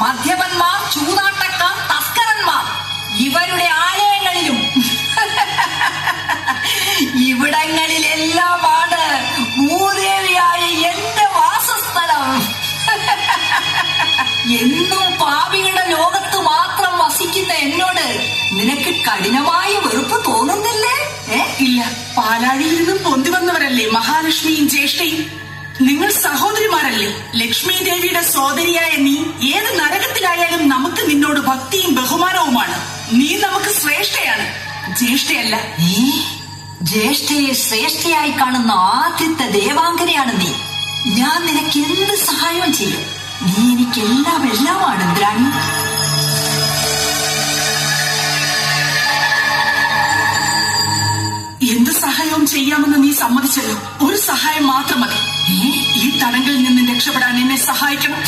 മദ്യപന്മാർ, ചൂതാട്ടക്കാർ, തസ്കരന്മാർ ഇവരുടെ ആലയങ്ങളിലും ഇവിടങ്ങളിലെല്ലാമാണ് ഭൂദേവിയായ എന്റെ വാസസ്ഥലം. എന്നും പാപികളുടെ ലോകത്ത് മാത്രം വസിക്കുന്ന എന്നോട് നിനക്ക് കഠിനമായ വെറുപ്പ് തോന്നുന്നില്ലേ? ഇല്ല, പാലാഴിയിൽ നിന്നും പൊന്തി വന്നവരല്ലേ മഹാലക്ഷ്മിയും ജ്യേഷ്ഠയും. നിങ്ങൾ സഹോദരിമാരല്ലേ? ലക്ഷ്മി ദേവിയുടെ സോദരിയായ നീ ഏത് നരകത്തിലായാലും നമുക്ക് നിന്നോട് ഭക്തിയും ബഹുമാനവുമാണ്. നീ നമുക്ക് ശ്രേഷ്ഠയാണ്, ജ്യേഷ്ഠയല്ല. ജ്യേഷ്ഠയെ ശ്രേഷ്ഠയായി കാണുന്ന ആദ്യത്തെ ദേവാംഗനയാണ് നീ. ഞാൻ നിനക്ക് എന്ത് സഹായവും ചെയ്യും. നീ എനിക്കെല്ലാം എല്ലാമാണ് ഇന്ദ്രാണി. എന്ത് സഹായവും ചെയ്യാമെന്ന് നീ സമ്മതിച്ചല്ലോ. ഒരു സഹായം മാത്രം മതി. ഈ തടങ്കിൽ നിന്ന് രക്ഷപ്പെടാൻ എന്നെ സഹായിക്കണം.